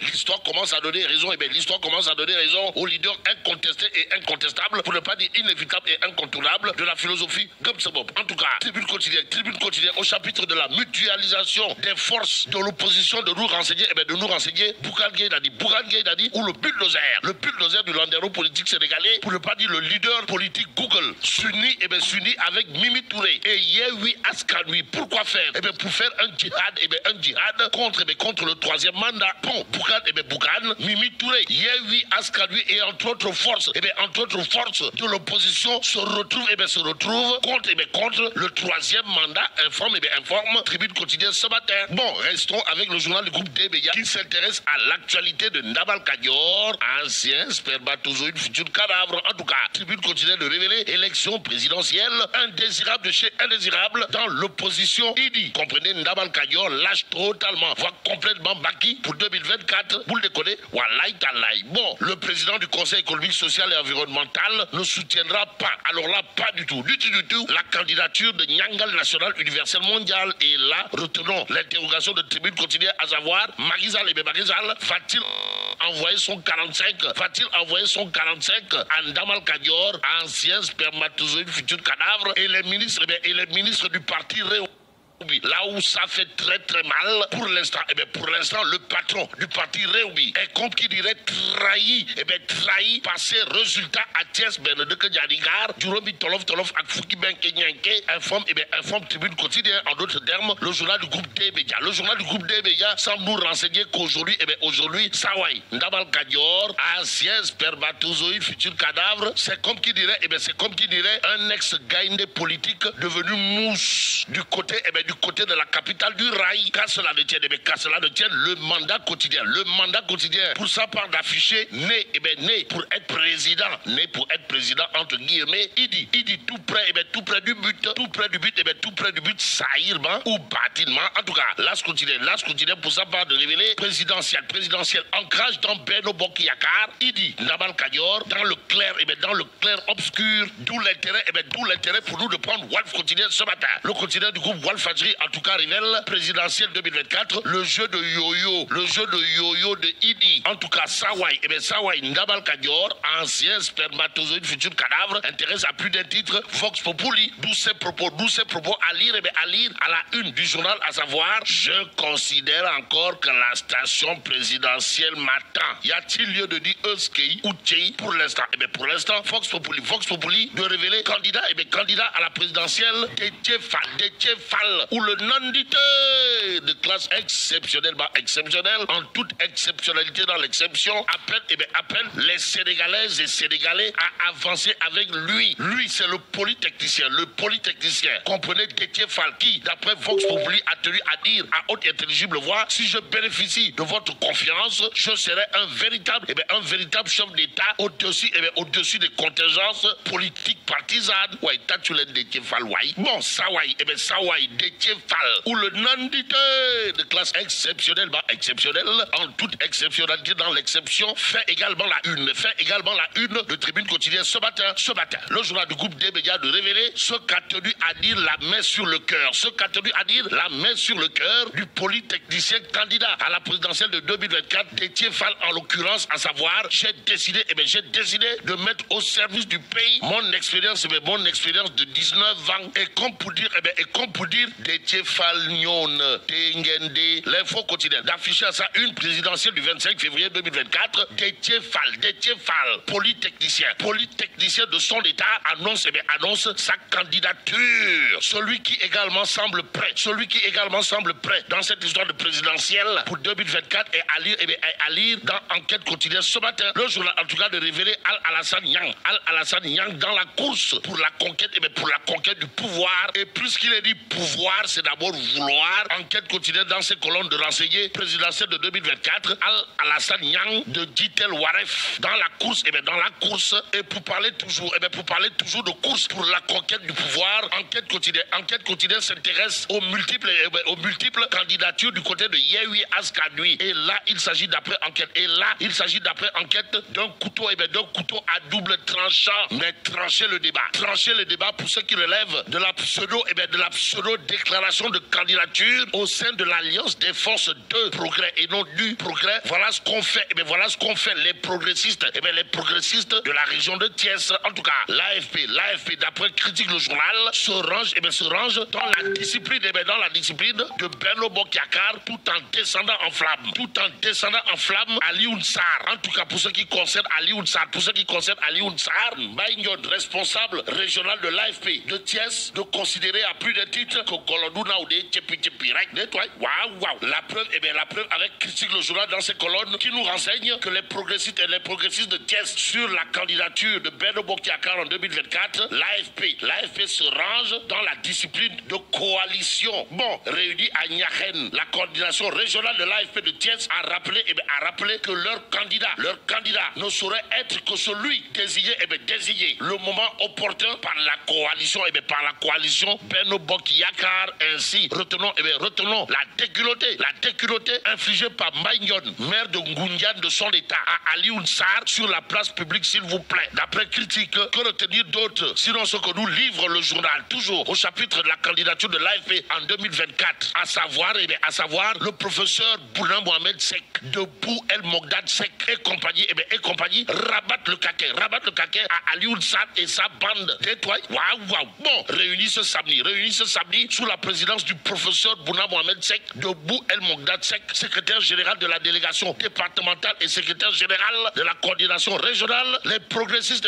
L'histoire commence à donner raison, et bien l'histoire commence à donner raison aux leaders incontestés et incontestables, pour ne pas dire inévitables et incontournables, de la philosophie Gumsebob. En tout cas, tribune quotidienne au chapitre de la mutualisation des forces de l'opposition de nous renseigner, et bien de nous renseigner Bougane Gueye Dany, ou le bulldozer du landerneau politique sénégalais, pour ne pas dire le leader politique Google, s'unit avec Mimi Touré et Yewwi Askan Wi. Pourquoi faire? Et bien pour faire un djihad, contre le troisième mandat. Bon, Bougane, Mimi Touré, Yewwi Askan Wi et entre autres forces, de l'opposition se retrouvent contre le troisième mandat. Informe, tribune quotidienne ce matin. Bon, restons avec le journal du groupe des médias qui s'intéresse à l'actualité de Ndamal Kadior, ancien spermatozoïde, futur cadavre. En tout cas, tribune quotidienne de révéler élection présidentielle, indésirable de chez indésirable dans l'opposition. Idi, comprenez, Ndamal Kadior lâche totalement, voire complètement baki pour 2024. Vous le déconnez? Wallahi talaï. Bon, le président du Conseil économique, social et environnemental ne soutiendra pas, alors là, pas du tout, la candidature de Nyangal National Universel Mondial. Et là, retenons l'interrogation de tribune quotidienne, à savoir, Macky Sall va-t-il envoyer son 45 à Ndamal Kadior, ancien spermatozoïde, futur cadavre, et les ministres du parti là où ça fait très très mal pour l'instant, le patron du parti Rewmi est comme qui dirait trahi par ses résultats à Thiès Benedek Diadigar, Jurobi Tolof ak Fouki Benke Nyanke, informe tribune quotidienne, en d'autres termes, le journal du groupe des médias. Le journal du groupe des médias semble nous renseigner qu'aujourd'hui, Sawai Ndamal Kadior, ancien spermatozoïde, futur cadavre, c'est comme qui dirait un ex-gaïndé politique devenu mousse du côté de la capitale du rail. Qu'à cela ne tienne, le mandat quotidien pour sa part d'afficher né pour être président entre guillemets. Il dit tout près du but, saillement ou bâtiment. En tout cas, l'As quotidien pour sa part de révéler présidentiel, ancrage dans Benno Bokk Yakaar. Il dit Ndamal Kadior dans le clair obscur, d'où l'intérêt pour nous de prendre Walf quotidien ce matin. Le quotidien du groupe Walf en tout cas révèle présidentielle 2024, le jeu de yo-yo de Idi. En tout cas, Sawai Ndamal Kadior, ancien spermatozoïde, futur cadavre, intéresse à plus d'un titre Vox Populi, d'où ces propos à lire à la une du journal, à savoir, je considère encore que la station présidentielle m'attend. Y a-t-il lieu de dire Euskei ou Tchei pour l'instant? Vox Populi de révéler candidat à la présidentielle Déthié Fall, ou le non-dité de classe exceptionnelle, en toute exceptionnalité dans l'exception, appelle les Sénégalaises et Sénégalais à avancer avec lui. Lui, c'est le polytechnicien. Comprenez Déthié Fall, qui, d'après Vox Populi, a tenu à dire à haute et intelligible voix, si je bénéficie de votre confiance, je serai un véritable chef d'État au-dessus des contingences politiques partisanes. Ouais, t'as tu l'as Déthié Fall, ouais. Bon, Sawai, Déthié Fall, ou le non-dité de classe exceptionnelle, en toute exceptionnalité dans l'exception, fait également la une de tribune quotidienne ce matin. Le journal du groupe des médias de révéler ce qu'a tenu à dire la main sur le cœur, du polytechnicien candidat à la présidentielle de 2024, Déthié Fall en l'occurrence, à savoir, j'ai décidé de mettre au service du pays mon expérience de 19 ans, et comme pour dire, Déthié Fall Nyon, Tengende, l'info quotidienne d'afficher à sa une présidentielle du 25 février 2024, Déthié Fall, polytechnicien de son état, annonce sa candidature. Celui qui également semble prêt dans cette histoire de présidentielle pour 2024 est à lire dans Enquête quotidienne ce matin. Le journal, en tout cas, de révéler Al-Alassane Niang dans la course pour la conquête du pouvoir. Et plus qu'il est dit pouvoir, c'est d'abord vouloir. Enquête quotidienne dans ses colonnes de renseigner présidentielle de 2024, Al-Alassane Niang de Ditel Waref dans la course, et pour parler toujours de course pour la conquête du pouvoir. Enquête quotidienne s'intéresse aux multiples candidatures du côté de Yewwi Askan Wi. Et là, il s'agit d'après enquête d'un couteau à double tranchant, mais trancher le débat pour ceux qui relèvent de la pseudo déclaration de candidature au sein de l'Alliance des forces de progrès et non du progrès. Voilà ce qu'on fait. Et bien voilà ce qu'ont fait les progressistes. Et bien les progressistes de la région de Thiès. En tout cas, l'AFP, d'après Critique le journal, se range dans la discipline, et bien dans la discipline de Benno Bokk Yakaar, tout en descendant en flamme Alioune Sarr. En tout cas, pour ce qui concerne Alioune Sarr, Mbaye Ndione, responsable régional de l'AFP de Thiès, de considérer à plus de titres que Goloduna ou des Tchepi rek nettoie. Waouh. La preuve avec Critique le journal dans ses colonnes qui nous renseigne que les progressistes de Thiès sur la candidature de Benno Bokk Yakaar en 2024, l'AFP se range dans la discipline de coalition. Bon, réunie à Niakhène, la coordination régionale de l'AFP de Thiès a rappelé que leur candidat ne saurait être que celui désigné le moment opportun par la coalition Benno Bokk Yakaar. Ainsi, retenons la déculottée infligée par Mbaye Ndione, maire de Ngoundiane de son état, à Alioune Sarr sur la place publique, s'il vous plaît. D'après Critique, que retenir d'autre sinon ce que nous livre le journal, toujours au chapitre de la candidature de l'AFP en 2024, à savoir le professeur Bouna Mohamed Seck de Bou El Mogdad Seck et compagnie rabattent le caquet à Alioune Sarr et sa bande. Waouh. Bon, réunis ce samedi sous la présidence du professeur Bouna Mohamed Seck de Bou El Mogdad Seck, secrétaire général de la délégation départementale et secrétaire général de la coordination régionale. Les progressistes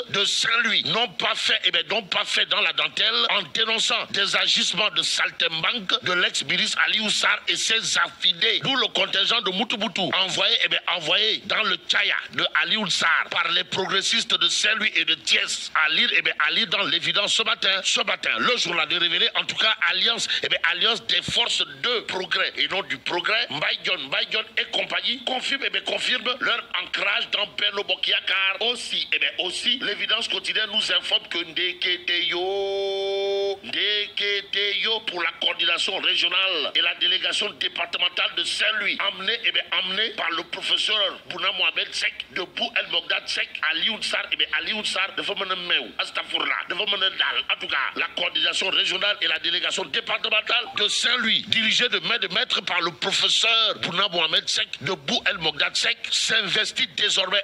de Saint-Louis n'ont pas fait dans la dentelle en dénonçant des agissements de saltimbanque de l'ex-ministre Alioune Sarr et ses affidés. D'où le contingent de Moutoubutu envoyé dans le Tchaya de Alioune Sarr par les progressistes de Saint-Louis et de Thiès. À lire dans l'évidence ce matin, le journal de révéler en tout cas alliance des forces de progrès et non du progrès. Mbaye Ndione et compagnie confirme leur ancrage dans Benno Bokk Yakaar. Aussi, l'évidence quotidienne nous informe que Ndeketeyo pour la coordination régionale et la délégation départementale de Saint-Louis, emmené par le professeur Bouna Mohamed Seck de Bou El Mogdad Seck, Alioune Sarr dafa mën a meew astafurla dafa mën a daal. En tout cas, la coordination régionale et la délégation départementale de Saint-Louis, dirigée de main de maître par le professeur Bouna Mohamed Seck de Bou El Mogdad Seck, s'investit désormais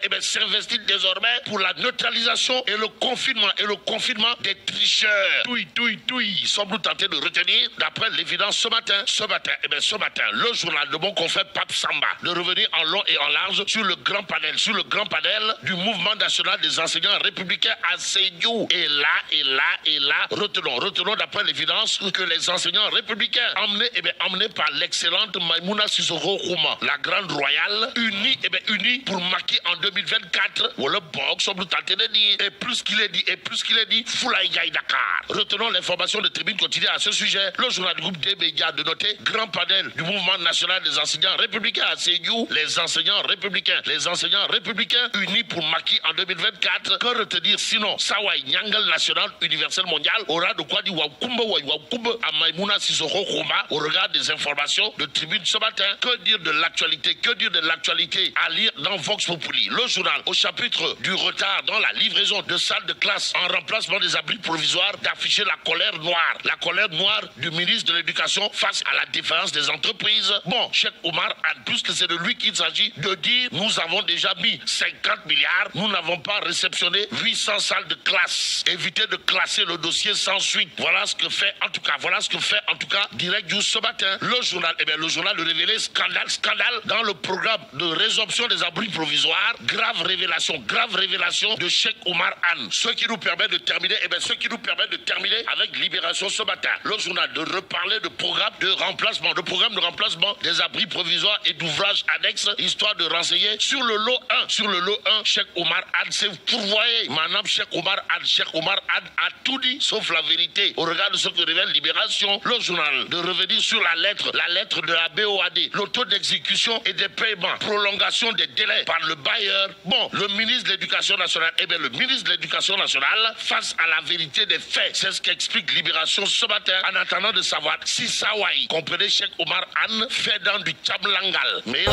pour la neutralisation et le confinement des tricheurs. Ils semblent tenter de retenir, d'après l'évidence ce matin, le journal de mon confrère Pape Samba, de revenir en long et en large sur le grand panel du mouvement national des enseignants républicains à Sédhiou. Et là, retenons d'après l'évidence que les enseignants républicains emmenés par l'excellente Maïmouna Sissoko Khouma, la grande royale, unis pour Macky en 2024. Voilà, Bok, semble tenter de dire. Et plus qu'il est dit, Foulaye Gaye Dakar. Retenons l'information de Tribune quotidienne à ce sujet. Le journal du groupe des médias de noter grand panel du mouvement national des enseignants républicains à Sédhiou. Les enseignants républicains unis pour Macky en 2024. Que retenir sinon Sawai Nyangal national universel mondial aura de quoi dire Wakumba à Maïmouna Sissoko Khouma au regard des informations de Tribune ce matin. Que dire de l'actualité à lire dans Vox Populi. Le journal au chapitre du retard dans la livraison de salles de classe en remplacement des abris provisoires d'afficher la colère noire du ministre de l'Éducation face à la défaillance des entreprises. Bon, Cheikh Oumar Anne, puisque c'est de lui qu'il s'agit, de dire nous avons déjà mis 50 milliards, nous n'avons pas réceptionné 800 salles de classe. Évitez de classer le dossier sans suite. Voilà ce que fait en tout cas Direct News ce matin. Le journal de révéler scandale dans le programme de résorption des abris provisoires. Grave révélation de Cheikh Oumar Anne. Ce qui nous permet de terminer avec Libération ce matin. Le journal de reparler de programme de remplacement des abris provisoires et d'ouvrages annexes, histoire de renseigner sur le lot 1. Cheikh Oumar Anne, c'est pourvoyé. Madame Cheikh Oumar Anne a tout dit sauf la vérité. Au regard de ce que révèle Libération, le journal de revenir sur la lettre de la BOAD, le taux d'exécution et des paiements, prolongation des délais par le bailleur. Bon, le ministre de l'Éducation nationale, face à la vérité des faits, c'est ce qu'explique Libération ce matin, en attendant de savoir si Sawai, comprenez Cheikh Oumar Anne, fait dans du Tchamlangal. Mais